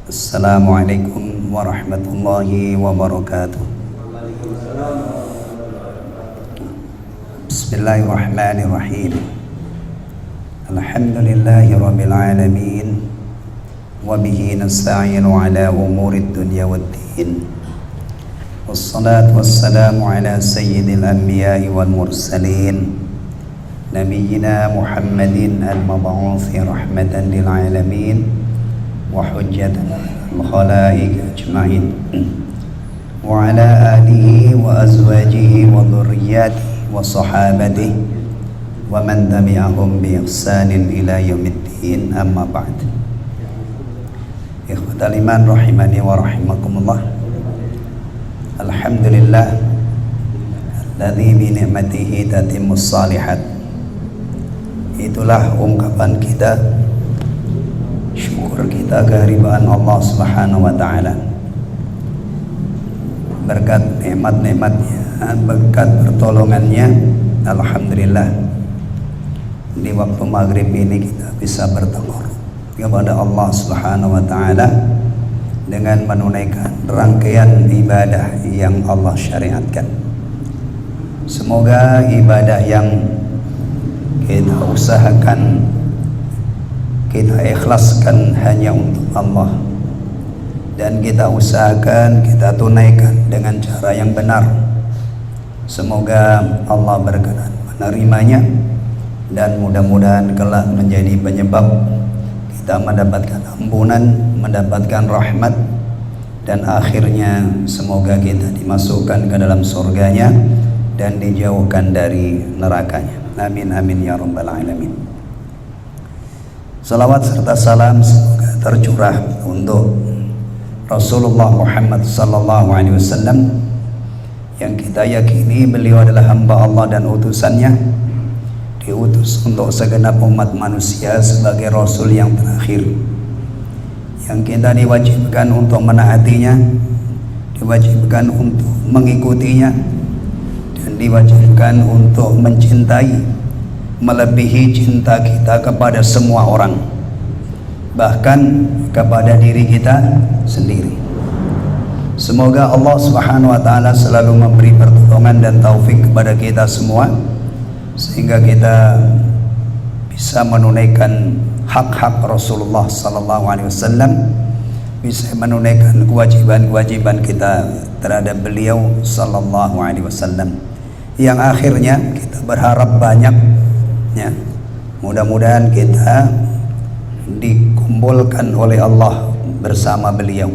Assalamualaikum warahmatullahi wabarakatuh. Bismillahirrahmanirrahim. Alhamdulillahi rabbil alamin. Wa bihi nasta'inu ala umurid dunya waddin. Wassalatu wassalamu ala sayyidil anbiya'i wal mursalin, nabiyyina Muhammadin al-mab'uthi rahmatan lil alamin wa hujjatan lil khalaiq ajma'in, wa ala alihi wa azwajihi wa dhurriyyatihi wa sahabatihi wa man tabi'ahum bi ihsanin ila yaumiddin, amma ba'd. Ikhwatal iman rahimani wa rahimakumullah. Alhamdulillah alladzi bi ni'matihi tatimmus shalihat. Itulah ungkapan kita, syukur kita kehadiran Allah Subhanahu wa taala. Berkat nikmat-nikmatnya, berkat pertolongannya, alhamdulillah di waktu maghrib ini kita bisa bertakarrub kepada Allah Subhanahu wa taala dengan menunaikan rangkaian ibadah yang Allah syariatkan. Semoga ibadah yang kita usahakan, kita ikhlaskan hanya untuk Allah, dan kita usahakan kita tunaikan dengan cara yang benar. Semoga Allah berkenan menerimanya, dan mudah-mudahan kelak menjadi penyebab kita mendapatkan ampunan, mendapatkan rahmat, dan akhirnya semoga kita dimasukkan ke dalam surganya dan dijauhkan dari nerakanya. Amin amin ya rabbal alamin. Salawat serta salam semoga tercurah untuk Rasulullah Muhammad sallallahu alaihi wasallam yang kita yakini beliau adalah hamba Allah dan utusannya, diutus untuk segenap umat manusia sebagai Rasul yang terakhir, yang kita diwajibkan untuk menaatinya, diwajibkan untuk mengikutinya, dan diwajibkan untuk mencintai melebihi cinta kita kepada semua orang, bahkan kepada diri kita sendiri. Semoga Allah Subhanahu wa taala selalu memberi pertolongan dan taufik kepada kita semua, sehingga kita bisa menunaikan hak-hak Rasulullah sallallahu alaihi wasallam, bisa menunaikan kewajiban-kewajiban kita terhadap beliau sallallahu alaihi wasallam, yang akhirnya kita berharap banyak ya, mudah-mudahan kita dikumpulkan oleh Allah bersama beliau,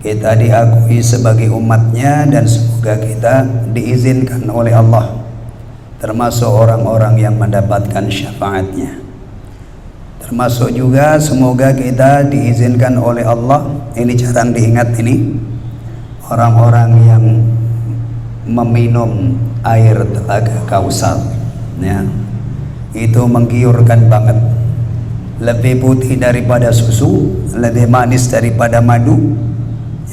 kita diakui sebagai umatnya, dan semoga kita diizinkan oleh Allah termasuk orang-orang yang mendapatkan syafaatnya. Termasuk juga semoga kita diizinkan oleh Allah, ini jarang diingat ini, orang-orang yang meminum air telaga Kausar ya, itu menggiurkan banget, lebih putih daripada susu, lebih manis daripada madu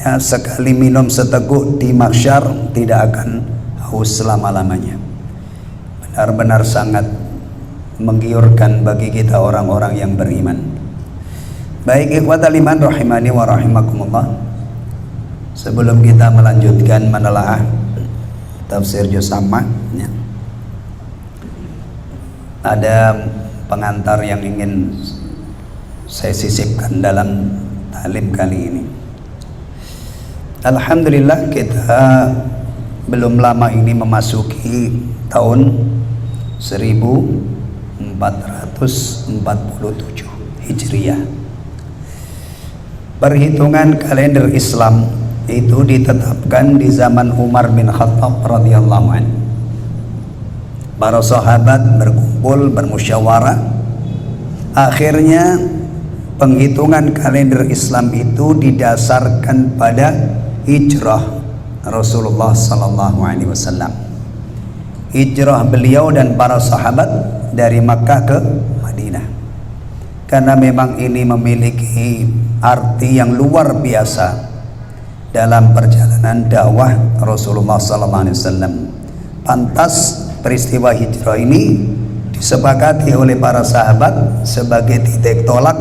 ya, sekali minum seteguk di mahsyar tidak akan haus selama-lamanya. Benar-benar sangat menggiurkan bagi kita orang-orang yang beriman. Baik ikhwatal iman rahimani wa rahimakumullah, sebelum kita melanjutkan menelaah tafsir juz amma ya, ada pengantar yang ingin saya sisipkan dalam talim kali ini. Alhamdulillah kita belum lama ini memasuki tahun 1447 Hijriah. Perhitungan kalender Islam itu ditetapkan di zaman Umar bin Khattab radhiyallahu anhu. Para sahabat berkumpul, bermusyawarah. Akhirnya penghitungan kalender Islam itu didasarkan pada hijrah Rasulullah sallallahu alaihi wasallam. Hijrah beliau dan para sahabat dari Makkah ke Madinah. Karena memang ini memiliki arti yang luar biasa dalam perjalanan dakwah Rasulullah sallallahu alaihi wasallam. Pantas peristiwa hijrah ini disepakati oleh para sahabat sebagai titik tolak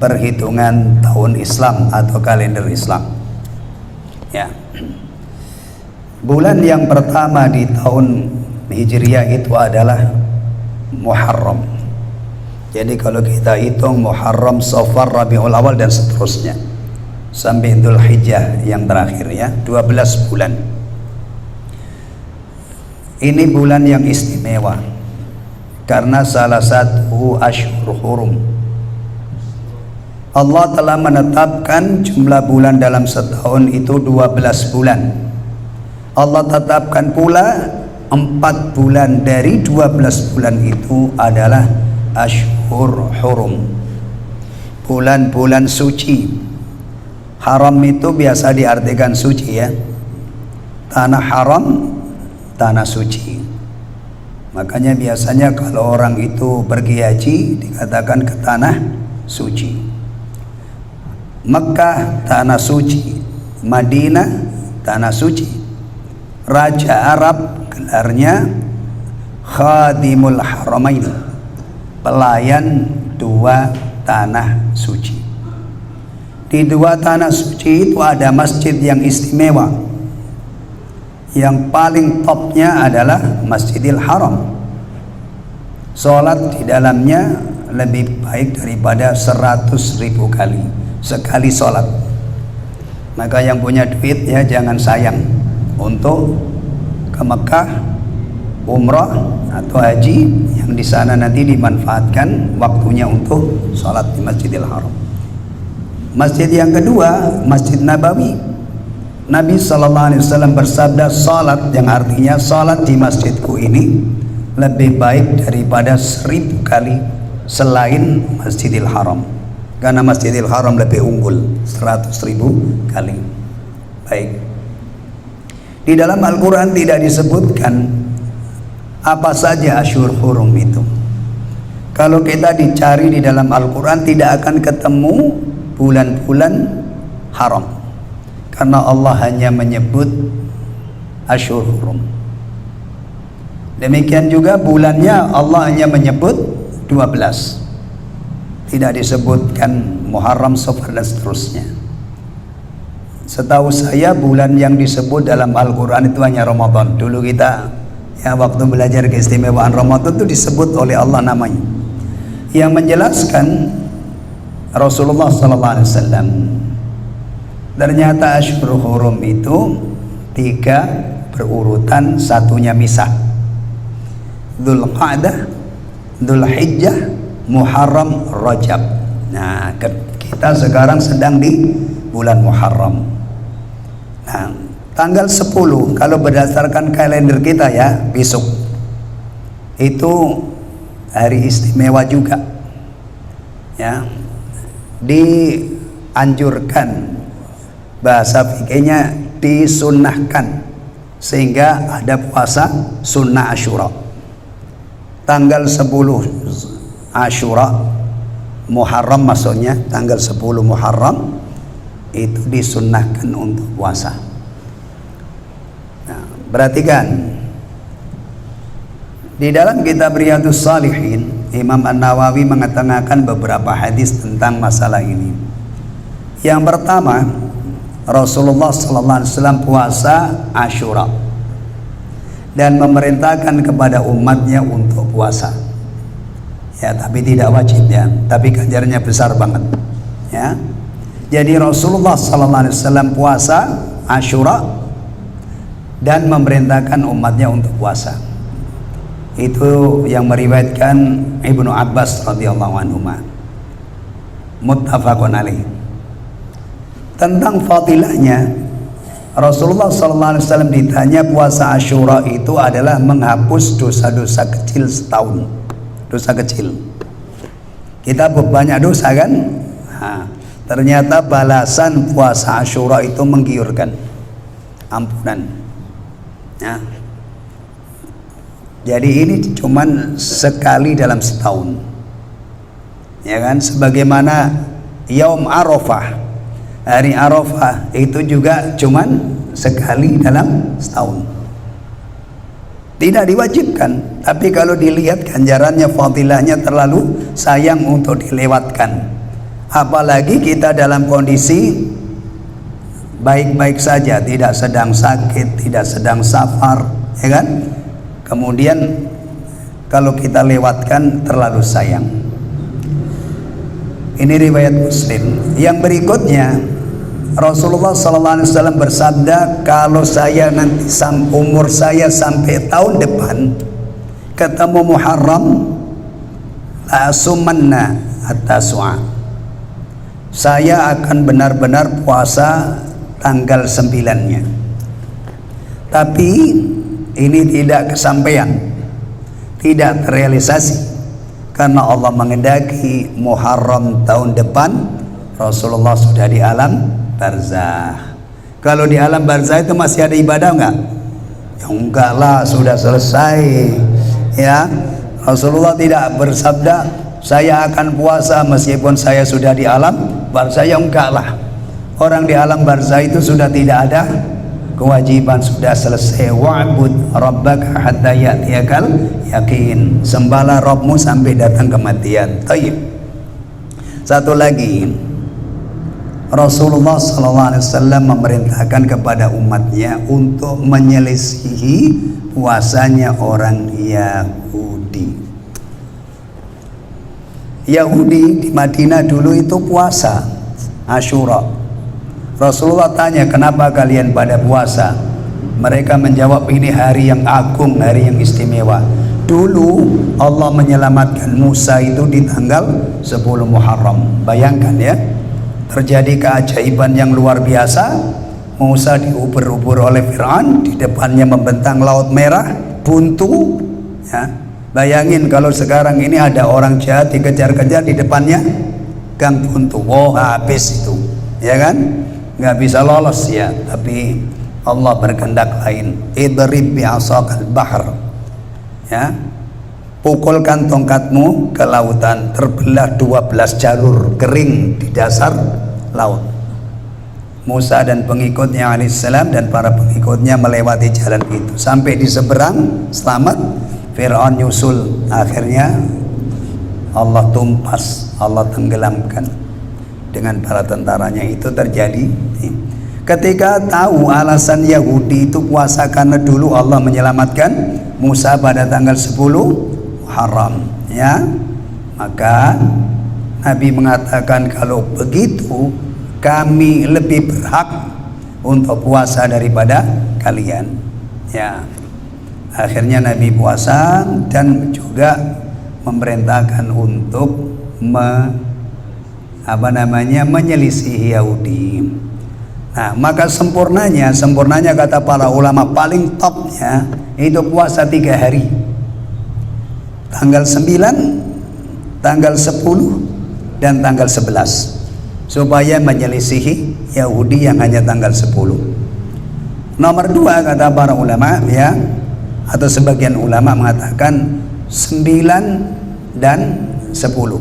perhitungan tahun Islam atau kalender Islam. Ya. Bulan yang pertama di tahun Hijriah itu adalah Muharram. Jadi kalau kita hitung Muharram, Safar, Rabiul Awal dan seterusnya sampai Dzulhijjah yang terakhir, ya, 12 bulan. Ini bulan yang istimewa karena salah satu Ashhur Hurum. Allah telah menetapkan jumlah bulan dalam setahun itu 12 bulan. Allah tetapkan pula 4 bulan dari 12 bulan itu adalah Ashhur Hurum, bulan-bulan suci. Haram itu biasa diartikan suci, ya. Tanah haram, tanah suci. Makanya biasanya kalau orang itu pergi haji dikatakan ke tanah suci. Mekah tanah suci, Madinah tanah suci. Raja Arab gelarnya Khadimul Haramain, pelayan dua tanah suci. Di dua tanah suci itu ada masjid yang istimewa. Yang paling topnya adalah Masjidil Haram. Sholat di dalamnya lebih baik daripada 100.000 kali sekali sholat. Maka yang punya duit, ya, jangan sayang untuk ke Mekah umrah atau haji, yang di sana nanti dimanfaatkan waktunya untuk sholat di Masjidil Haram. Masjid yang kedua, Masjid Nabawi. Nabi SAW bersabda, salat, yang artinya salat di masjidku ini lebih baik daripada 1000 kali selain Masjidil Haram, karena Masjidil Haram lebih unggul 100.000 kali. Baik, di dalam Al-Quran tidak disebutkan apa saja Ashhur Hurum itu. Kalau kita dicari di dalam Al-Quran tidak akan ketemu bulan-bulan haram, karena Allah hanya menyebut Ashhur Hurum. Demikian juga bulannya Allah hanya menyebut 12, tidak disebutkan Muharram, Safar dan seterusnya. Setahu saya bulan yang disebut dalam Al-Quran itu hanya Ramadan. Dulu kita, ya, waktu belajar keistimewaan Ramadan itu disebut oleh Allah namanya. Yang menjelaskan Rasulullah SAW, ternyata Ashhur Hurum itu 3 berurutan, satunya misah. Dzulqa'dah, Dzulhijjah, Muharram, Rajab. Nah, kita sekarang sedang di bulan Muharram. Nah, tanggal 10 kalau berdasarkan kalender kita, ya, besok itu hari istimewa juga, ya. Dianjurkan, bahasa fikihnya disunnahkan, sehingga ada puasa sunnah Asyura. Tanggal 10 Asyura Muharram, maksudnya tanggal 10 Muharram itu disunnahkan untuk puasa. Nah, perhatikan di dalam kitab Riyadhus Shalihin, Imam An-Nawawi mengatakan beberapa hadis tentang masalah ini. Yang pertama, Rasulullah SAW puasa Asyura dan memerintahkan kepada umatnya untuk puasa, ya, tapi tidak wajib, ya, tapi ganjarannya besar banget, ya. Jadi Rasulullah SAW puasa Asyura dan memerintahkan umatnya untuk puasa. Itu yang meriwayatkan Ibnu Abbas radhiyallahu anhu, muttafaqun alaih. Tentang fadilahnya, Rasulullah SAW ditanya puasa Asyura itu adalah menghapus dosa-dosa kecil setahun. Dosa kecil, kita banyak dosa, kan? Nah, ternyata balasan puasa Asyura itu menggiurkan, ampunan, ya. Jadi ini cuman sekali dalam setahun, ya kan? Sebagaimana Yaum Arafah, hari Arafah itu juga cuman sekali dalam setahun, tidak diwajibkan. Tapi kalau dilihat ganjarannya, fadilahnya terlalu sayang untuk dilewatkan. Apalagi kita dalam kondisi baik-baik saja, tidak sedang sakit, tidak sedang safar, ya kan? Kemudian kalau kita lewatkan terlalu sayang. Ini riwayat Muslim. Yang berikutnya, Rasulullah SAW bersabda, kalau saya nanti umur saya sampai tahun depan ketemu Muharram, la asumanna at-tas'a, saya akan benar-benar puasa tanggal 9-nya. Tapi ini tidak kesampaian, tidak terrealisasi, karena Allah mengendaki Muharram tahun depan Rasulullah sudah di alam barzah. Kalau di alam barzah itu masih ada ibadah enggak? Ya enggak lah, sudah selesai. Ya, Rasulullah tidak bersabda saya akan puasa meskipun saya sudah di alam barzah. Ya enggak lah, orang di alam barzah itu sudah tidak ada kewajiban, sudah selesai. Wa'bud rabbaka hatta ya'tiyakal yakin, sembahlah Rabbmu sampai datang kematian. Tayyib. Satu lagi, Rasulullah SAW memerintahkan kepada umatnya untuk menyelisihi puasanya orang Yahudi. Yahudi di Madinah dulu itu puasa Asyura. Rasulullah tanya, kenapa kalian pada puasa? Mereka menjawab, ini hari yang agung, hari yang istimewa. Dulu Allah menyelamatkan Musa itu di tanggal 10 Muharram. Bayangkan ya, terjadi keajaiban yang luar biasa. Musa diuber-uber oleh Fir'aun, di depannya membentang laut merah buntu ya. Bayangin kalau sekarang ini ada orang jahat dikejar-kejar, di depannya gang buntu, oh habis itu, ya kan? Nggak bisa lolos ya. Tapi Allah berkehendak lain. Idrib bi'asaqal bahr, ya, pukulkan tongkatmu ke lautan, terbelah 12 jalur kering di dasar laut. Musa dan pengikutnya alaihissalam dan para pengikutnya melewati jalan itu sampai di seberang, selamat. Fir'aun nyusul, akhirnya Allah tumpas, Allah tenggelamkan dengan para tentaranya. Itu terjadi ketika tahu alasan Yahudi itu puasa karena dulu Allah menyelamatkan Musa pada tanggal 10 Muharram, ya. Maka Nabi mengatakan, kalau begitu kami lebih berhak untuk puasa daripada kalian, ya. Akhirnya Nabi puasa dan juga memerintahkan untuk menyelisihi Yahudi. Nah, maka sempurnanya kata para ulama, paling topnya itu puasa 3 hari, tanggal 9, tanggal 10 dan tanggal 11, supaya menyelisihi Yahudi yang hanya tanggal 10. Nomor 2 kata para ulama, ya, atau sebagian ulama mengatakan 9 dan 10.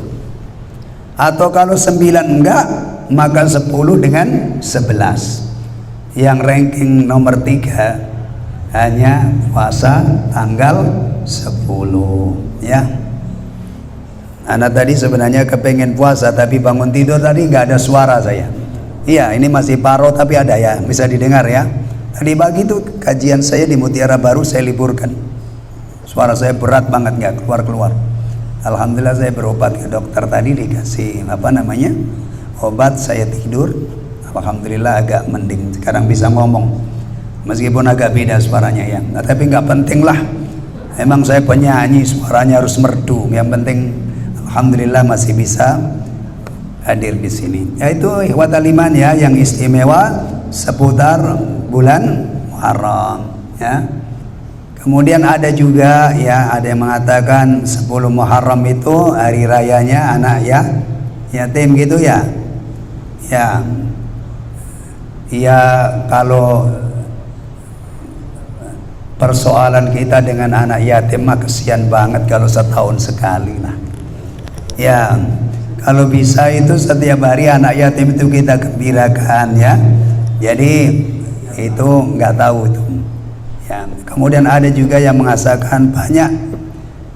Atau kalau 9 enggak, maka 10 dengan 11. Yang ranking nomor 3 hanya puasa tanggal 10, ya. Anak tadi sebenarnya kepengen puasa, tapi bangun tidur tadi nggak ada suara saya. Iya, ini masih paro tapi ada ya, bisa didengar ya. Tadi pagi itu kajian saya di Mutiara Baru saya liburkan. Suara saya berat banget, nggak keluar-keluar. Alhamdulillah saya berobat ke dokter tadi, dikasih obat, saya tidur. Alhamdulillah agak mending, sekarang bisa ngomong meskipun agak beda suaranya ya. Nah, tapi nggak penting lah, emang saya penyanyi, suaranya harus merdu. Yang penting alhamdulillah masih bisa hadir di sini. Yaitu ikhwatal iman ya, yang istimewa seputar bulan Muharram, ya. Kemudian ada juga ya, ada yang mengatakan 10 Muharram itu hari rayanya anak yatim gitu ya. Ya. Ya, kalau persoalan kita dengan anak yatim mah kesian banget kalau setahun sekali lah. Ya, kalau bisa itu setiap hari anak yatim itu kita gembirakan ya. Jadi itu nggak tahu itu. Ya, kemudian ada juga yang mengatakan banyak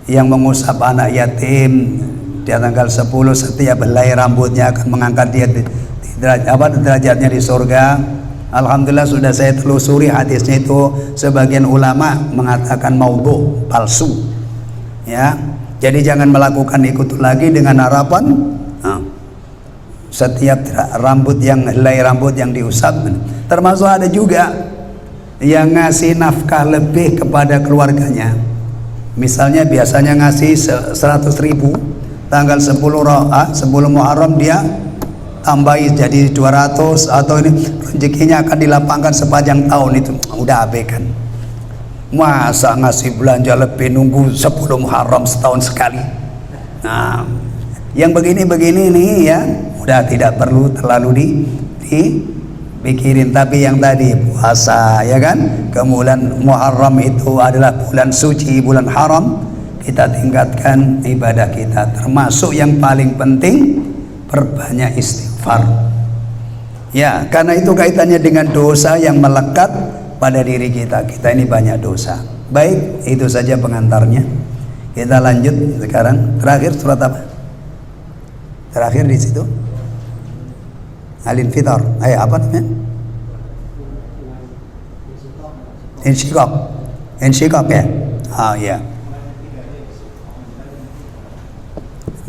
yang mengusap anak yatim Dia tanggal 10 setiap helai rambutnya akan mengangkat dia derajatnya di surga. Alhamdulillah sudah saya telusuri hadisnya itu, sebagian ulama mengatakan maudhu, palsu. Ya, jadi jangan melakukan itu lagi dengan harapan setiap helai rambut yang diusap. Termasuk ada juga yang ngasih nafkah lebih kepada keluarganya. Misalnya biasanya ngasih 100.000, tanggal 10 Muharram dia tambahi jadi 200, atau ini rezekinya akan dilapangkan sepanjang tahun. Itu udah abaikan. Masa ngasih belanja lebih nunggu 10 Muharram setahun sekali? Nah, yang begini-begini nih ya udah tidak perlu terlalu dipikirin. Tapi yang tadi puasa ya kan, kemudian Muharram itu adalah bulan suci, bulan haram, kita tingkatkan ibadah kita. Termasuk yang paling penting, perbanyak istighfar. Ya, karena itu kaitannya dengan dosa yang melekat pada diri kita. Kita ini banyak dosa. Baik, itu saja pengantarnya. Kita lanjut sekarang. Terakhir surat apa? Terakhir di situ. Al-Infitar. Apa namanya? Insyiqaq. Insyiqaq ya? Ya.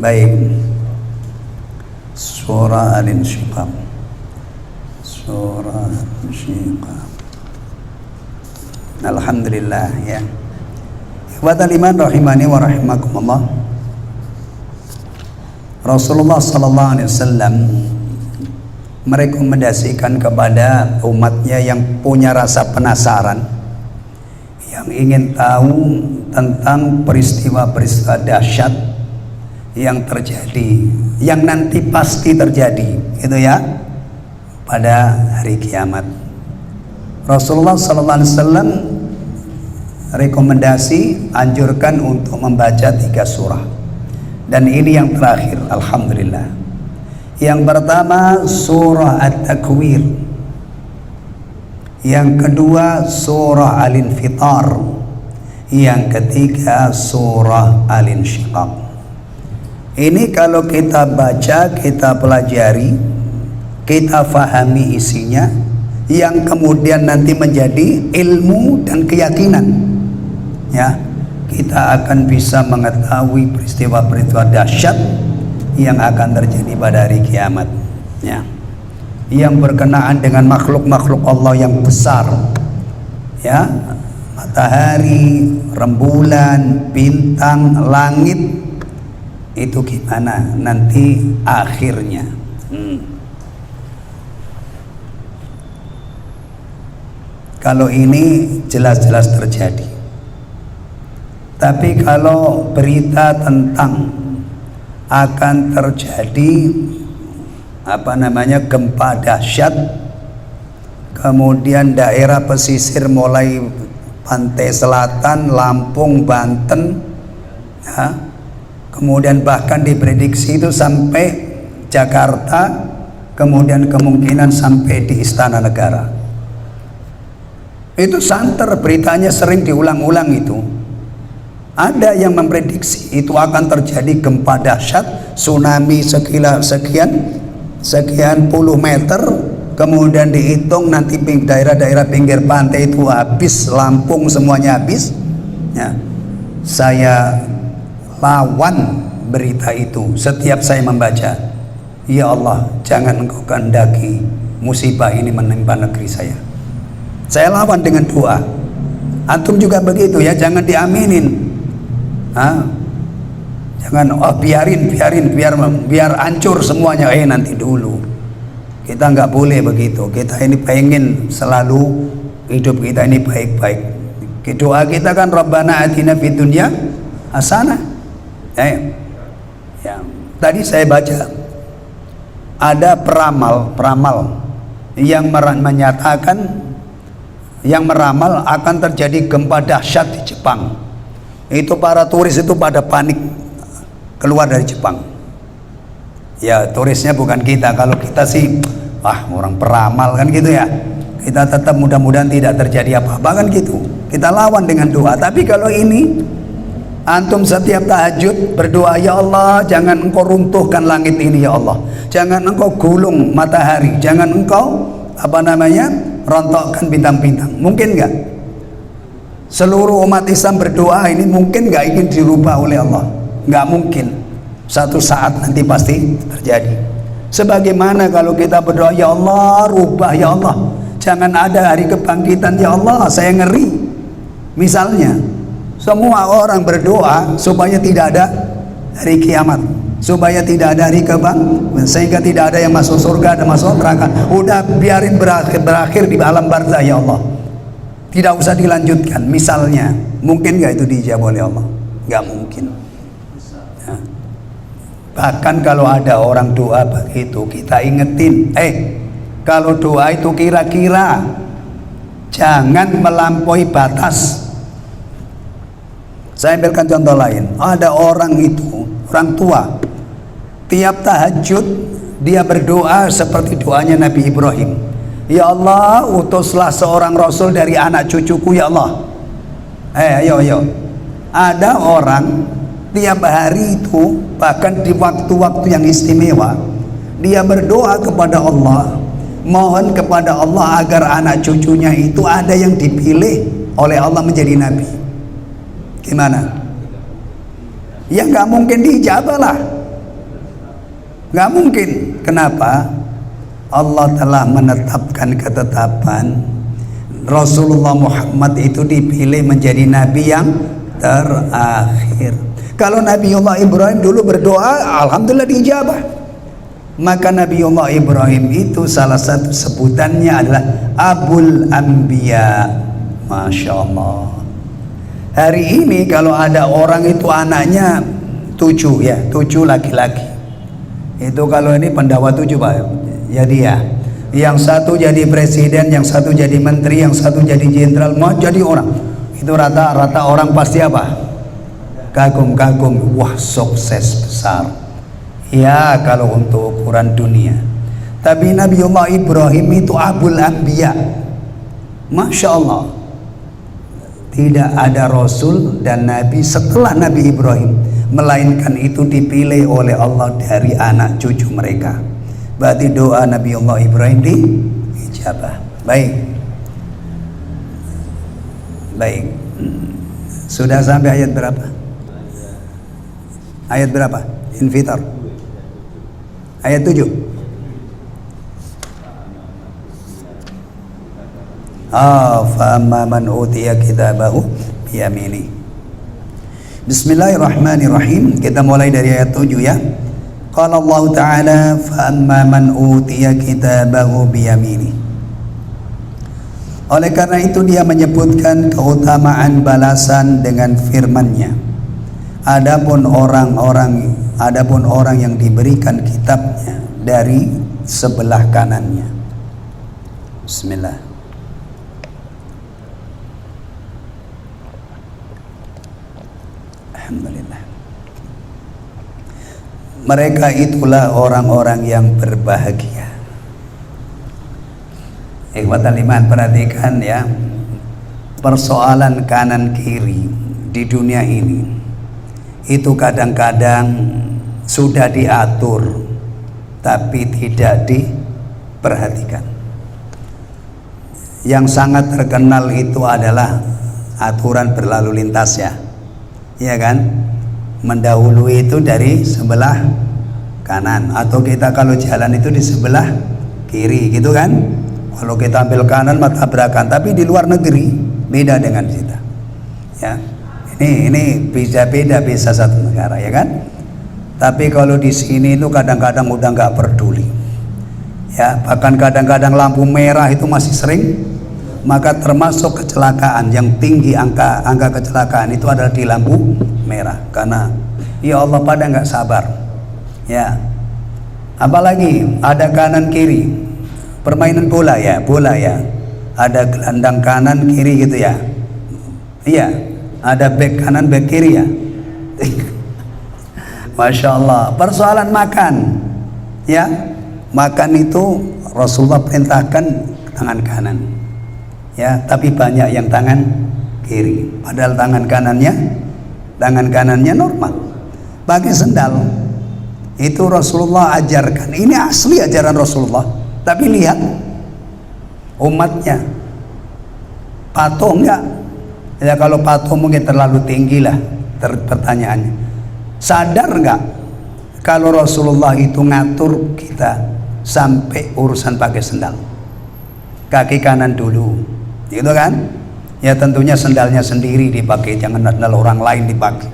Baik. Surah Al-Insyiqaq. Surah Al-Insyiqaq. Alhamdulillah ya. Ikhwatal iman rahimani wa rahimakumullah. Rasulullah sallallahu alaihi wasallam merekomendasikan kepada umatnya yang punya rasa penasaran, yang ingin tahu tentang peristiwa-peristiwa dahsyat yang terjadi, yang nanti pasti terjadi, itu ya, pada hari kiamat. Rasulullah SAW rekomendasi, anjurkan untuk membaca 3 surah, dan ini yang terakhir, alhamdulillah. Yang pertama surah At-Takwir, yang kedua surah Al-Infitar, yang ketiga surah Al-Insyiqaq. Ini kalau kita baca, kita pelajari, kita fahami isinya, yang kemudian nanti menjadi ilmu dan keyakinan, ya, kita akan bisa mengetahui peristiwa-peristiwa dahsyat yang akan terjadi pada hari kiamat, ya, yang berkenaan dengan makhluk-makhluk Allah yang besar, ya, matahari, rembulan, bintang, langit. Itu gimana nanti akhirnya. Kalau ini jelas-jelas terjadi. Tapi kalau berita tentang akan terjadi gempa dahsyat, kemudian daerah pesisir mulai pantai selatan, Lampung, Banten, ya, kemudian bahkan diprediksi itu sampai Jakarta, kemudian kemungkinan sampai di Istana Negara. Itu santer, beritanya sering diulang-ulang itu. Ada yang memprediksi itu akan terjadi gempa dahsyat, tsunami sekian puluh meter, kemudian dihitung nanti daerah-daerah pinggir pantai itu habis, Lampung semuanya habis. Ya, saya lawan berita itu setiap saya membaca. Ya Allah, jangan Engkau kehendaki musibah ini menimpa negeri saya. Saya lawan dengan doa. Antum juga begitu ya, jangan diaminin. Jangan biar hancur semuanya. Nanti dulu. Kita nggak boleh begitu. Kita ini pengen selalu hidup kita ini baik-baik. Doa kita kan Rabbana atina fid dunya hasanah. Ya. Tadi saya baca ada peramal yang menyatakan, yang meramal akan terjadi gempa dahsyat di Jepang. Itu para turis itu pada panik keluar dari Jepang. Ya, turisnya bukan kita. Kalau kita sih orang peramal kan gitu ya. Kita tetap mudah-mudahan tidak terjadi apa-apa kan gitu. Kita lawan dengan doa. Tapi kalau ini Antum setiap tahajud berdoa, ya Allah, jangan engkau runtuhkan langit ini ya Allah, jangan engkau gulung matahari, jangan engkau rontokkan bintang-bintang. Mungkin nggak seluruh umat Islam berdoa ini? Mungkin nggak ingin dirubah oleh Allah? Nggak mungkin. Satu saat nanti pasti terjadi. Sebagaimana kalau kita berdoa, ya Allah, rubah ya Allah, jangan ada hari kebangkitan ya Allah, saya ngeri. Misalnya semua orang berdoa supaya tidak ada hari kiamat, supaya tidak ada hari kebangkitan, sehingga tidak ada yang masuk surga dan masuk neraka. Udah biarin berakhir di alam barzah ya Allah, tidak usah dilanjutkan. Misalnya, mungkin nggak itu dijawab oleh Allah? Nggak mungkin. Nah, bahkan kalau ada orang doa begitu, kita ingetin, kalau doa itu kira-kira, jangan melampaui batas. Saya ambilkan contoh lain. Ada orang itu, orang tua, tiap tahajud dia berdoa seperti doanya Nabi Ibrahim. Ya Allah, utuslah seorang rasul dari anak cucuku ya Allah. Ayo. Ada orang tiap hari itu, bahkan di waktu-waktu yang istimewa, dia berdoa kepada Allah, mohon kepada Allah agar anak cucunya itu ada yang dipilih oleh Allah menjadi nabi. Gimana? Ya nggak mungkin diijabah lah, nggak mungkin. Kenapa? Allah telah menetapkan ketetapan Rasulullah Muhammad itu dipilih menjadi nabi yang terakhir. Kalau Nabiullah Ibrahim dulu berdoa, alhamdulillah diijabah. Maka Nabiullah Ibrahim itu salah satu sebutannya adalah Abul Anbiya. Masya Allah. Hari ini kalau ada orang itu anaknya 7 laki-laki. Itu kalau ini pendawa 7 Pak. Jadi ya, yang satu jadi presiden, yang satu jadi menteri, yang satu jadi jenderal, mau jadi orang. Itu rata-rata orang pasti apa? Kagum-kagum, wah sukses besar. Ya kalau untuk ukuran dunia. Tapi Nabiullah Ibrahim itu Abul Anbiya. Masya Allah. Tidak ada Rasul dan Nabi setelah Nabi Ibrahim, melainkan itu dipilih oleh Allah dari anak cucu mereka. Berarti doa Nabiullah Ibrahim diijabah. Baik. Sudah sampai ayat berapa? Ayat berapa? Infitar. Ayat 7. Fa'amma man utiya kitabahu biyamini. Bismillahirrahmanirrahim. Kita mulai dari ayat 7 ya. Qala Allah Ta'ala fa'amma man utiya kitabahu biyamini. Oleh karena itu dia menyebutkan keutamaan balasan dengan firman-Nya. Adapun orang yang diberikan kitabnya dari sebelah kanannya. Bismillah. Alhamdulillah. Mereka itulah orang-orang yang berbahagia. Ikhwatal iman, perhatikan ya, persoalan kanan kiri di dunia ini itu kadang-kadang sudah diatur tapi tidak diperhatikan. Yang sangat terkenal itu adalah aturan berlalu lintas ya. Ya kan, mendahului itu dari sebelah kanan, atau kita kalau jalan itu di sebelah kiri gitu kan. Kalau kita ambil kanan maka tabrakan, tapi di luar negeri beda dengan kita ya. Ini bisa satu negara ya kan, tapi kalau di sini itu kadang-kadang udah nggak peduli ya. Bahkan kadang-kadang lampu merah itu masih sering. Maka termasuk kecelakaan yang tinggi, angka kecelakaan itu adalah di lampu merah. Karena ya Allah pada nggak sabar ya. Apalagi ada kanan kiri, permainan bola ya, ada gelandang kanan kiri gitu ya. Iya, ada back kanan back kiri ya. Masya Allah. Persoalan makan ya, makan itu Rasulullah perintahkan tangan kanan ya, tapi banyak yang tangan kiri, padahal tangan kanannya tangan kanannya normal, pakai sendal. Itu Rasulullah ajarkan. Ini asli ajaran Rasulullah. Tapi lihat umatnya patuh enggak? Ya kalau patuh mungkin terlalu tinggi lah pertanyaannya. Sadar enggak kalau Rasulullah itu ngatur kita sampai urusan pakai sendal? Kaki kanan dulu, gitu kan? Ya tentunya sendalnya sendiri dipakai, jangan sendal orang lain dipakai.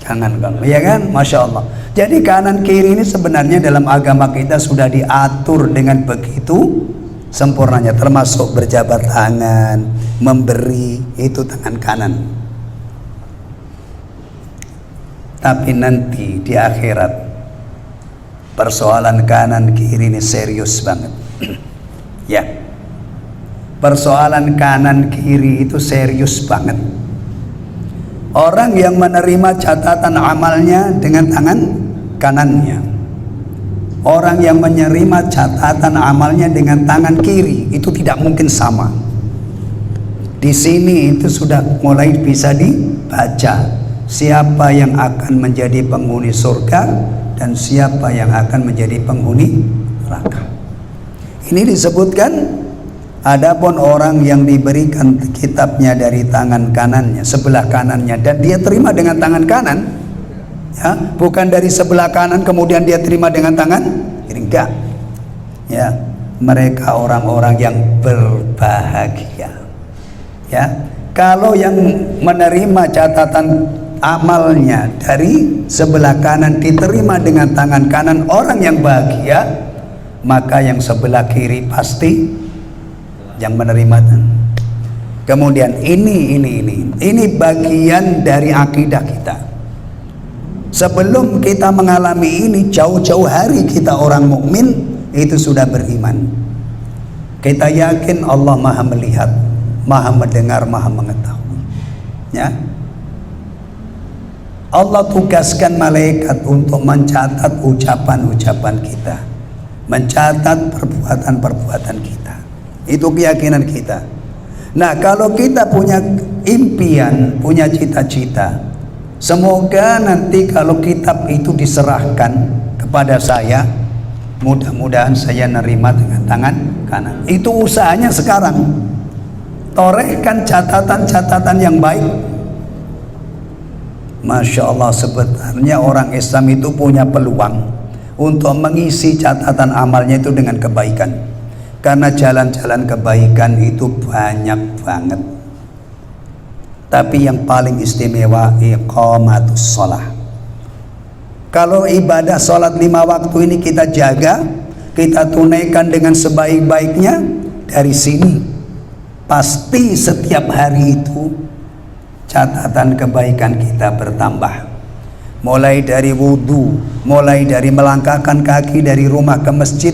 Jangan kan, ya kan? Masya Allah. Jadi kanan kiri ini sebenarnya dalam agama kita sudah diatur dengan begitu sempurnanya, termasuk berjabat tangan, memberi, itu tangan kanan. Tapi nanti di akhirat persoalan kanan kiri ini serius banget. Ya, persoalan kanan kiri itu serius banget. Orang yang menerima catatan amalnya dengan tangan kanannya, orang yang menerima catatan amalnya dengan tangan kiri, itu tidak mungkin sama. Di sini itu sudah mulai bisa dibaca siapa yang akan menjadi penghuni surga dan siapa yang akan menjadi penghuni neraka. Ini disebutkan. Adapun orang yang diberikan kitabnya dari tangan kanannya, sebelah kanannya, dan dia terima dengan tangan kanan, ya, bukan dari sebelah kanan kemudian dia terima dengan tangan kiri, enggak. Ya, mereka orang-orang yang berbahagia. Ya, kalau yang menerima catatan amalnya dari sebelah kanan diterima dengan tangan kanan, orang yang bahagia, maka yang sebelah kiri pasti yang menerima. Kemudian ini bagian dari akidah kita. Sebelum kita mengalami ini, jauh-jauh hari kita orang mukmin itu sudah beriman. Kita yakin Allah Maha melihat, Maha mendengar, Maha mengetahui. Ya. Allah tugaskan malaikat untuk mencatat ucapan-ucapan kita, mencatat perbuatan-perbuatan kita. Itu keyakinan kita. Nah, kalau kita punya impian, punya cita-cita, semoga nanti kalau kitab itu diserahkan kepada saya, mudah-mudahan saya nerima dengan tangan kanan. Itu usahanya sekarang. Torehkan catatan-catatan yang baik. Masya Allah, sebenarnya orang Islam itu punya peluang untuk mengisi catatan amalnya itu dengan kebaikan. Karena jalan-jalan kebaikan itu banyak banget. Tapi yang paling istimewa iqamatus shalah. Kalau ibadah sholat 5 waktu ini kita jaga, kita tunaikan dengan sebaik-baiknya, dari sini pasti setiap hari itu catatan kebaikan kita bertambah. Mulai dari wudhu, mulai dari melangkahkan kaki dari rumah ke masjid,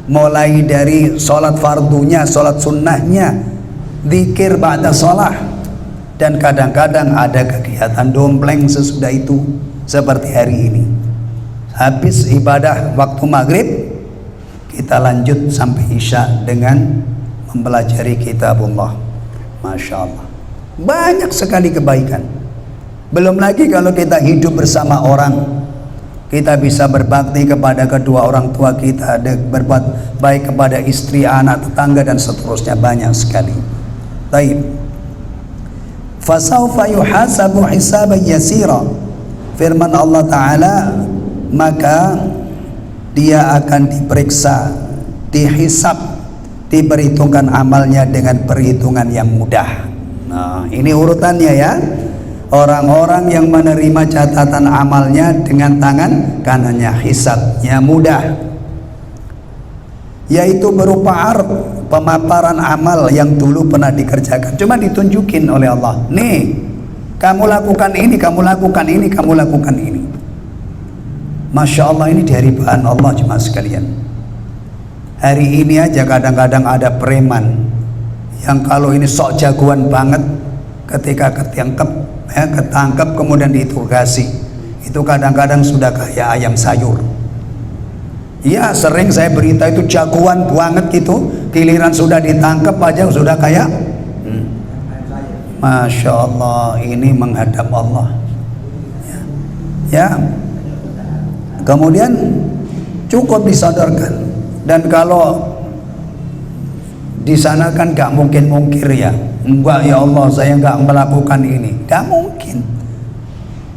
mulai dari sholat fardunya, sholat sunnahnya, zikir ba'da sholah, dan kadang-kadang ada kegiatan dompleng sesudah itu, seperti hari ini. Habis ibadah waktu maghrib, kita lanjut sampai isya dengan mempelajari kitabullah. Masya Allah, banyak sekali kebaikan. Belum lagi kalau kita hidup bersama orang, kita bisa berbakti kepada kedua orang tua kita, berbuat baik kepada istri, anak, tetangga, dan seterusnya, banyak sekali. Baik. Fasawfa yuhasabu hisaban yasira. Firman Allah Ta'ala, maka dia akan diperiksa, dihisab, diperhitungkan amalnya dengan perhitungan yang mudah. Nah, ini urutannya ya. Orang-orang yang menerima catatan amalnya dengan tangan kanannya, hisabnya mudah, yaitu berupa pemaparan amal yang dulu pernah dikerjakan. Cuma ditunjukin oleh Allah, nih kamu lakukan ini, kamu lakukan ini, kamu lakukan ini. Masya Allah, ini dari bahan Allah jemaah sekalian. Hari ini aja kadang-kadang ada preman yang kalau ini sok jagoan banget, ketika ketangkep kemudian diinterogasi, itu kadang-kadang sudah kayak ayam sayur. Iya, sering saya berita itu jagoan banget gitu, giliran sudah ditangkap aja sudah kayak Masya Allah, ini menghadap Allah. Ya, kemudian cukup disodorkan. Dan kalau di sana kan gak mungkin mungkir ya, enggak ya Allah saya gak melakukan ini, gak mungkin.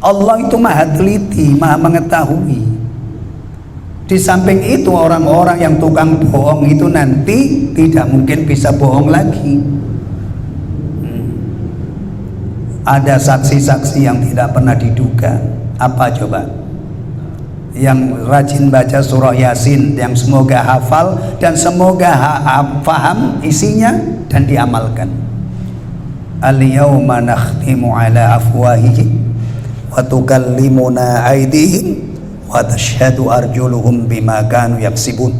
Allah itu maha teliti, maha mengetahui. Di samping itu orang-orang yang tukang bohong itu nanti tidak mungkin bisa bohong lagi. Ada saksi-saksi yang tidak pernah diduga. Apa coba? Yang rajin baca surah Yasin, yang semoga hafal dan semoga paham isinya dan diamalkan. Al-yawma nakhtimu ala afwahihim wa tukallimuna aydihim wa tashhadu arjuluhum bima kanu yaksibun.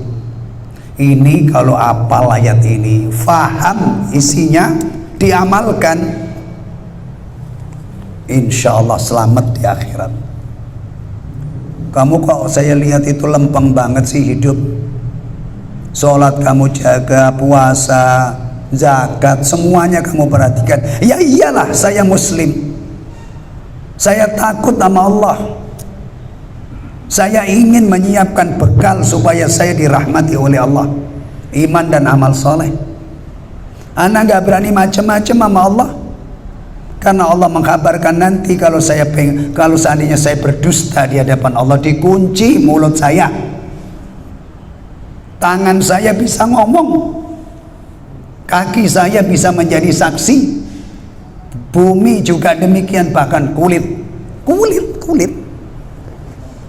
Ini kalau hafal ayat ini, faham isinya, diamalkan, insya Allah selamat di akhirat. Kamu kok saya lihat itu lempeng banget sih hidup. Sholat kamu jaga, puasa, zakat, semuanya kamu perhatikan. Ya iyalah, saya muslim, saya takut sama Allah, saya ingin menyiapkan bekal supaya saya dirahmati oleh Allah, iman dan amal soleh. Anak gak berani macam-macam sama Allah, karena Allah mengkabarkan nanti kalau seandainya saya berdusta di hadapan Allah, dikunci mulut saya, tangan saya bisa ngomong, kaki saya bisa menjadi saksi, bumi juga demikian, bahkan kulit.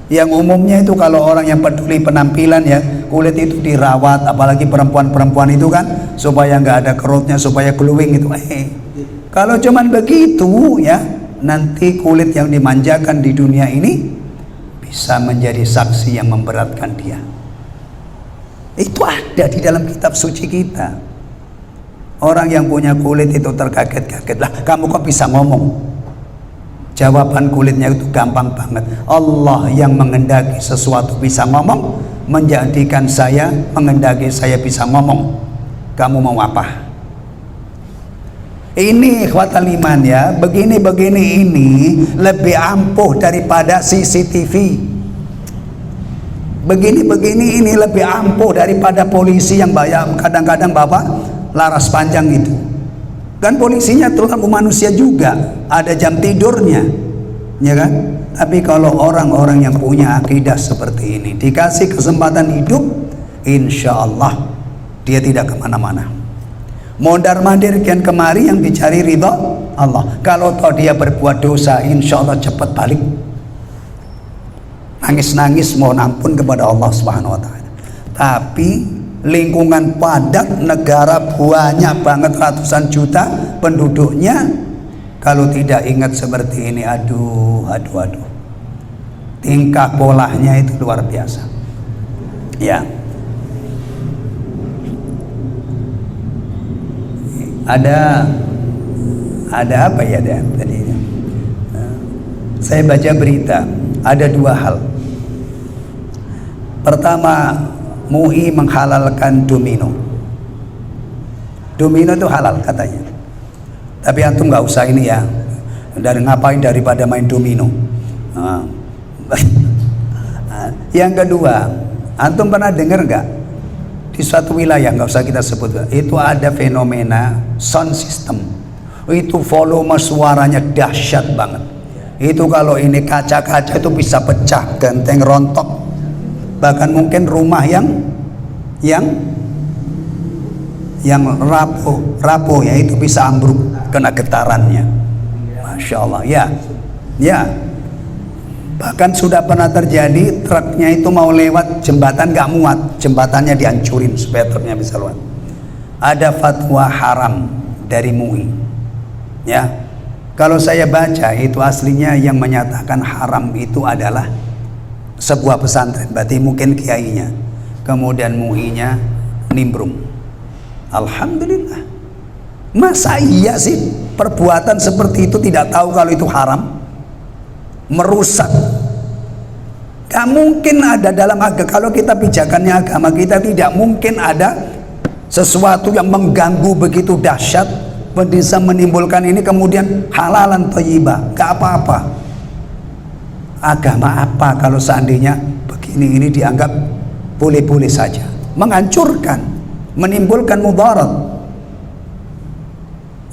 Yang umumnya itu kalau orang yang peduli penampilan ya, kulit itu dirawat, apalagi perempuan-perempuan itu kan, supaya nggak ada kerutnya, supaya glowing itu. Kalau cuman begitu ya, nanti kulit yang dimanjakan di dunia ini bisa menjadi saksi yang memberatkan dia. Itu ada di dalam kitab suci kita. Orang yang punya kulit itu terkaget-kaget, lah kamu kok bisa ngomong? Jawaban kulitnya itu gampang banget. Allah yang mengendaki sesuatu bisa ngomong, menjadikan saya, mengendaki saya bisa ngomong. Kamu mau apa? Ini ikhwatal iman ya, begini-begini ini lebih ampuh daripada CCTV. Begini-begini ini lebih ampuh daripada polisi yang bayar kadang-kadang bapak laras panjang itu. Kan polisinya terutama manusia juga, ada jam tidurnya, ya kan? Tapi kalau orang-orang yang punya akidah seperti ini dikasih kesempatan hidup, insya Allah dia tidak kemana-mana. Mondar-mandir kian kemari yang dicari ridha Allah. Kalau toh dia berbuat dosa, insya Allah cepat balik, nangis-nangis mohon ampun kepada Allah Subhanahu wa Ta'ala. Tapi lingkungan padat, negara banyak banget, ratusan juta penduduknya, kalau tidak ingat seperti ini, aduh, tingkah polanya itu luar biasa ya. Ada apa ya tadi? Saya baca berita, ada dua hal. Pertama, MUI menghalalkan domino. Domino itu halal katanya. Tapi antum nggak usah ini ya. Dari ngapain daripada main domino. Yang kedua, antum pernah dengar nggak? Di suatu wilayah, nggak usah kita sebut, itu ada fenomena sound system. Itu volume suaranya dahsyat banget. Itu kalau ini kaca-kaca itu bisa pecah, genteng rontok, bahkan mungkin rumah yang rapuh ya itu bisa ambruk kena getarannya. Masya Allah ya. Bahkan sudah pernah terjadi, truknya itu mau lewat jembatan gak muat, jembatannya dihancurin supaya truknya bisa lewat. Ada fatwa haram dari MUI ya. Kalau saya baca itu aslinya yang menyatakan haram itu adalah sebuah pesantren, berarti mungkin kiainya, kemudian MUI-nya nimbrung. Alhamdulillah. Masa iya sih perbuatan seperti itu tidak tahu kalau itu haram? Merusak. Gak mungkin ada dalam agama, kalau kita pijakannya agama kita, tidak mungkin ada sesuatu yang mengganggu begitu dahsyat bisa menimbulkan ini kemudian halalan thayyibah. Gak apa-apa. Agama apa kalau seandainya begini ini dianggap boleh-boleh saja? Menghancurkan, menimbulkan mudarat.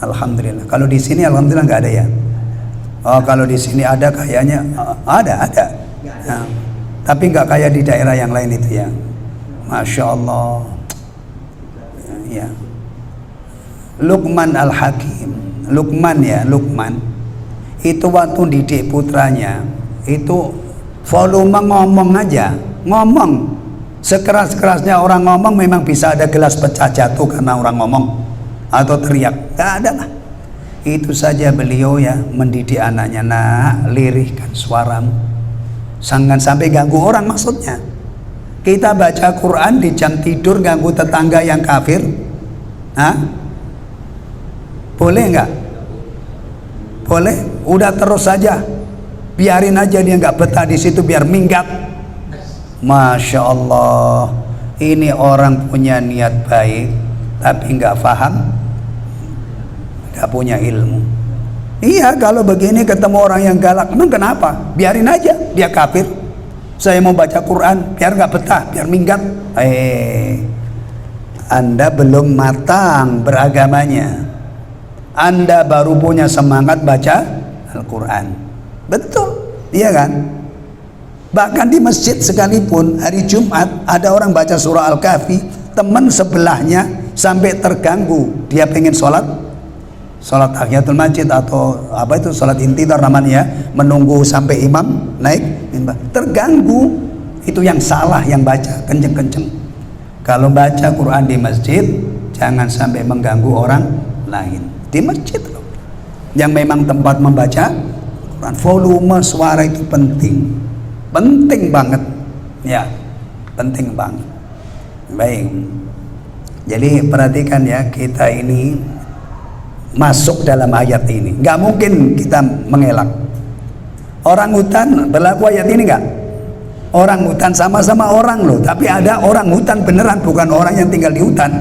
Alhamdulillah. Kalau di sini alhamdulillah nggak ada ya. Oh, kalau di sini ada kayaknya ada. Nah, tapi nggak kayak di daerah yang lain itu ya. Masya Allah. Ya. Luqman Al-Hakim. Luqman itu waktu didik putranya itu volume ngomong aja, ngomong sekeras-kerasnya orang ngomong memang bisa ada gelas pecah jatuh karena orang ngomong atau teriak, nggak ada lah. Itu saja beliau ya mendidik anaknya, nak lirihkan suaramu, jangan sampai ganggu orang. Maksudnya kita baca Quran di jam tidur ganggu tetangga yang kafir, boleh nggak? Boleh, udah terus saja, biarin aja dia nggak betah di situ, biar minggat. Masya Allah, ini orang punya niat baik tapi nggak paham, nggak punya ilmu. Iya, kalau begini ketemu orang yang galak, emang kenapa? Biarin aja, dia kafir. Saya mau baca Quran, biar nggak betah, biar minggat. Anda belum matang beragamanya. Anda baru punya semangat baca Al-Quran. Betul, iya kan? Bahkan di masjid sekalipun hari Jumat ada orang baca surah Al-Kahfi, teman sebelahnya sampai terganggu. Dia pengen sholat tahiyatul masjid atau apa itu, sholat intidhar namanya, menunggu sampai imam naik mimbar. Terganggu. Itu yang salah, yang baca kenceng-kenceng. Kalau baca Quran di masjid jangan sampai mengganggu orang lain. Di masjid loh, yang memang tempat membaca Quran, volume suara itu penting banget ya, penting banget. Baik, jadi perhatikan ya, kita ini masuk dalam ayat ini, nggak mungkin kita mengelak. Orang hutan berlaku ayat ini nggak? Orang hutan sama-sama orang loh, tapi ada orang hutan beneran, bukan orang yang tinggal di hutan.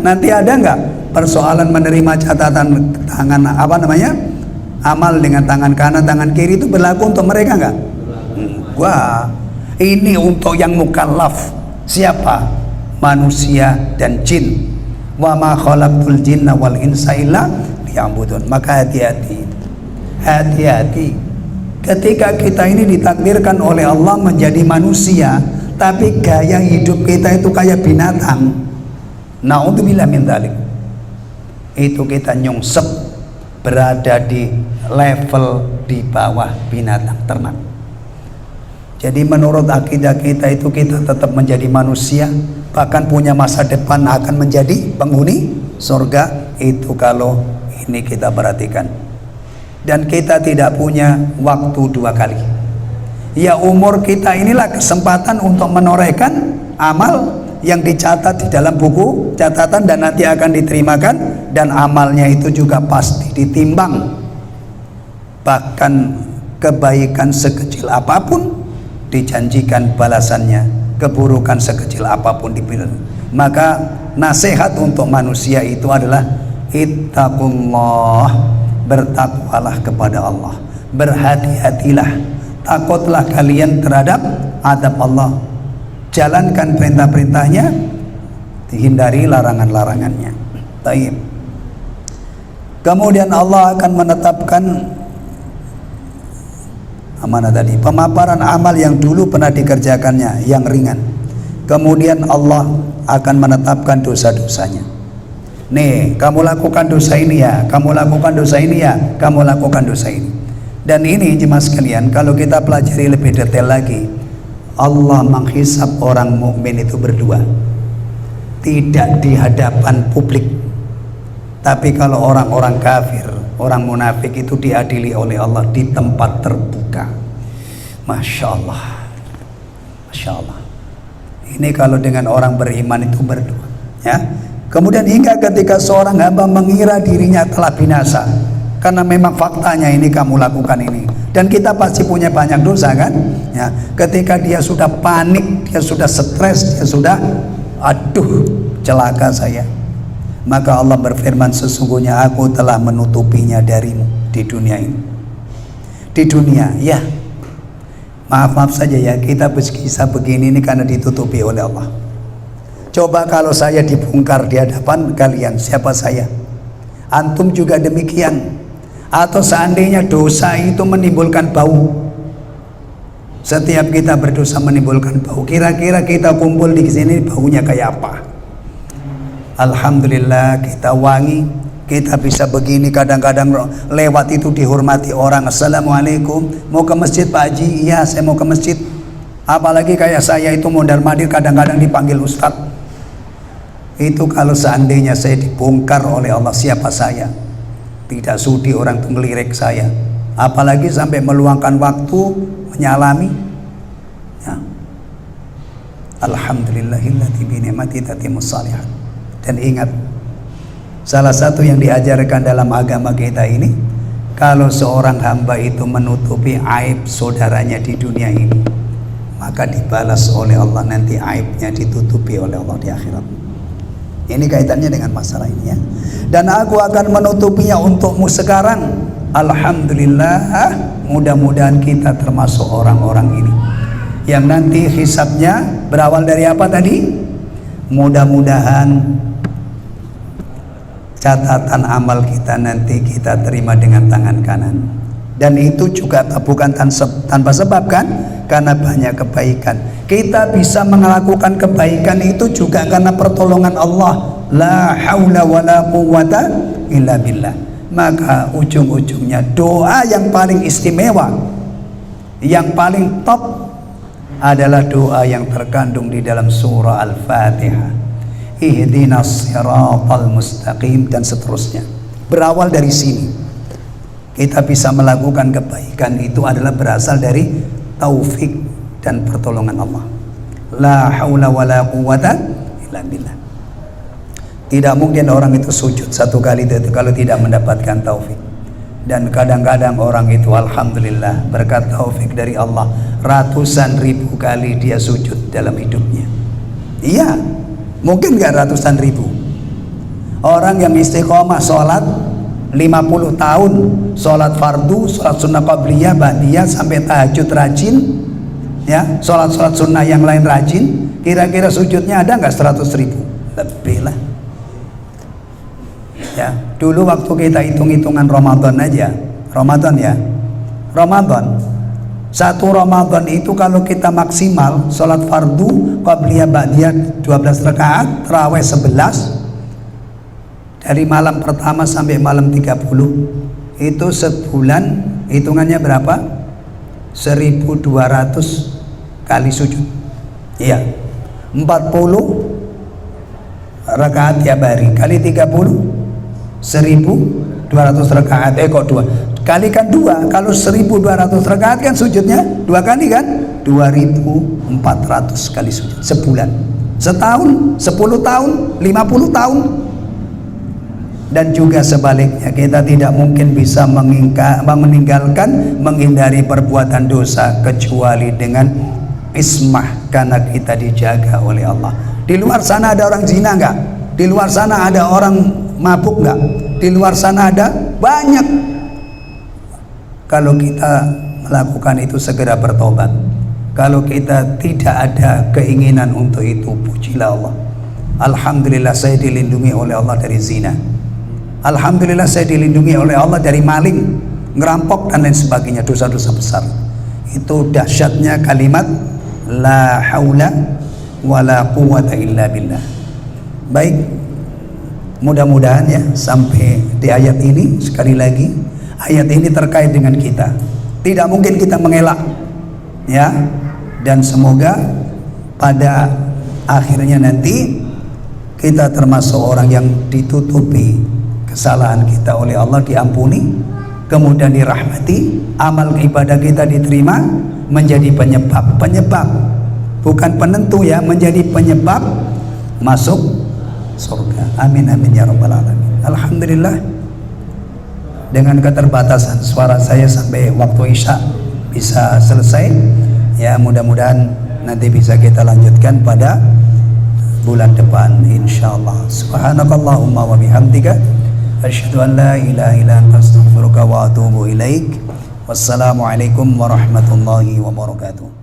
Nanti ada nggak persoalan menerima catatan tangan amal dengan tangan kanan, tangan kiri, itu berlaku untuk mereka nggak? Wah, ini untuk yang mukallaf. Siapa? Manusia dan jin. Wa ma khalaqtul jinna wal insa illa liya'budun. Maka hati-hati. Ketika kita ini ditakdirkan oleh Allah menjadi manusia, tapi gaya hidup kita itu kayak binatang. Na'udzubillah min dzalik. Itu kita nyungsep, berada di level di bawah binatang ternak. Jadi menurut akidah kita itu kita tetap menjadi manusia, bahkan punya masa depan akan menjadi penghuni surga. Itu kalau ini kita perhatikan. Dan kita tidak punya waktu dua kali. Ya, umur kita inilah kesempatan untuk menorehkan amal yang dicatat di dalam buku catatan dan nanti akan diterimakan, dan amalnya itu juga pasti ditimbang. Bahkan kebaikan sekecil apapun dijanjikan balasannya, keburukan sekecil apapun diberi. Maka nasihat untuk manusia itu adalah ittaqullah, bertakwalah kepada Allah, berhati-hatilah, takutlah kalian terhadap adab Allah. Jalankan perintah-perintahnya, hindari larangan-larangannya. Baik. Kemudian Allah akan menetapkan mana tadi? Pemaparan amal yang dulu pernah dikerjakannya yang ringan. Kemudian Allah akan menetapkan dosa-dosanya. Nih, kamu lakukan dosa ini ya, kamu lakukan dosa ini ya, kamu lakukan dosa ini. Dan ini jemaah sekalian, kalau kita pelajari lebih detail lagi, Allah menghisap orang mukmin itu berdua, tidak di hadapan publik. Tapi kalau orang-orang kafir, orang munafik itu diadili oleh Allah di tempat terbuka. Masya Allah, Masya Allah. Ini kalau dengan orang beriman itu berdua, ya. Kemudian hingga ketika seorang hamba mengira dirinya telah binasa, karena memang faktanya ini kamu lakukan ini, dan kita pasti punya banyak dosa kan, ya. Ketika dia sudah panik, dia sudah stres, dia sudah aduh celaka saya, maka Allah berfirman, sesungguhnya aku telah menutupinya darimu di dunia ini. di dunia. Ya, maaf saja ya, kita bisa begini ini karena ditutupi oleh Allah. Coba kalau saya dibongkar di hadapan kalian, siapa saya? Antum juga demikian. Atau seandainya dosa itu menimbulkan bau, setiap kita berdosa menimbulkan bau, kira-kira kita kumpul di sini baunya kayak apa? Alhamdulillah kita wangi, kita bisa begini. Kadang-kadang lewat itu dihormati orang. Assalamualaikum, mau ke masjid Pak Haji? Iya, saya mau ke masjid. Apalagi kayak saya itu mondar-mandir kadang-kadang dipanggil Ustadz. Itu kalau seandainya saya dibongkar oleh Allah, siapa saya? Tidak sudi orang itu melirik saya, apalagi sampai meluangkan waktu menyalami ya. Alhamdulillahilladzi bi ni'mati tatimmus shalihat. Dan ingat, salah satu yang diajarkan dalam agama kita ini, kalau seorang hamba itu menutupi aib saudaranya di dunia ini, maka dibalas oleh Allah nanti aibnya ditutupi oleh Allah di akhirat. Ini kaitannya dengan masalah ini ya. Dan aku akan menutupinya untukmu sekarang. Alhamdulillah, mudah-mudahan kita termasuk orang-orang ini yang nanti hisabnya berawal dari apa tadi? Mudah-mudahan catatan amal kita nanti kita terima dengan tangan kanan. Dan itu juga bukan tanpa sebab kan? Karena banyak kebaikan. Kita bisa melakukan kebaikan itu juga karena pertolongan Allah. La haula wala quwwata illa billah. Maka ujung-ujungnya doa yang paling istimewa, yang paling top adalah doa yang terkandung di dalam surah Al-Fatihah. Ihdinas siratal mustaqim dan seterusnya. Berawal dari sini. Kita bisa melakukan kebaikan itu adalah berasal dari taufik dan pertolongan Allah. La haula wala quwwata illa billah. Tidak mungkin orang itu sujud satu kali itu kalau tidak mendapatkan taufik. Dan kadang-kadang orang itu alhamdulillah berkat taufik dari Allah, ratusan ribu kali dia sujud dalam hidupnya. Iya, mungkin gak ratusan ribu. Orang yang istiqomah sholat 50 tahun, sholat fardu, sholat sunnah qabliyah, ba'diyah, sampai tahajud rajin ya, sholat sunnah yang lain rajin, kira-kira sujudnya ada nggak 100 ribu? Lebih lah ya. Dulu waktu kita hitung-hitungan Ramadan aja, Ramadan ya, Ramadan satu Ramadan itu kalau kita maksimal sholat fardu, qabliyah, ba'diyah 12 rakaat, tarawih 11, dari malam pertama sampai malam 30, itu sebulan hitungannya berapa? 1200 kali sujud. Iya, 40 rakaat tiap hari kali 30, 1200 rakaat. Kok dua? Kalikan dua. Kalau 1200 rakaat kan sujudnya dua kali kan? 2400 kali sujud sebulan. Setahun, 10 tahun, 50 tahun. Dan juga sebaliknya, kita tidak mungkin bisa meninggalkan, menghindari perbuatan dosa kecuali dengan ismah, karena kita dijaga oleh Allah. Di luar sana ada orang zina enggak? Di luar sana ada orang mabuk enggak? Di luar sana ada banyak. Kalau kita melakukan itu segera bertobat. Kalau kita tidak ada keinginan untuk itu, pujilah Allah. Alhamdulillah saya dilindungi oleh Allah dari zina. Alhamdulillah saya dilindungi oleh Allah dari maling, ngerampok dan lain sebagainya, dosa-dosa besar. Itu dahsyatnya kalimat la haula wala quwwata illa billah. Baik, mudah-mudahan ya sampai di ayat ini, sekali lagi ayat ini terkait dengan kita. Tidak mungkin kita mengelak ya, dan semoga pada akhirnya nanti kita termasuk orang yang ditutupi kesalahan kita oleh Allah, diampuni, kemudian dirahmati, amal ibadah kita diterima, menjadi penyebab bukan penentu ya, menjadi penyebab masuk surga. Amin amin ya rabbal alamin. Alhamdulillah, dengan keterbatasan suara saya sampai waktu isya bisa selesai ya, mudah-mudahan nanti bisa kita lanjutkan pada bulan depan insyaallah. Subhanakallahumma wa bihamdika asyhadu an la ilaha illa anta astaghfiruka wa atubu ilaik. Wassalamualaikum warahmatullahi wabarakatuh.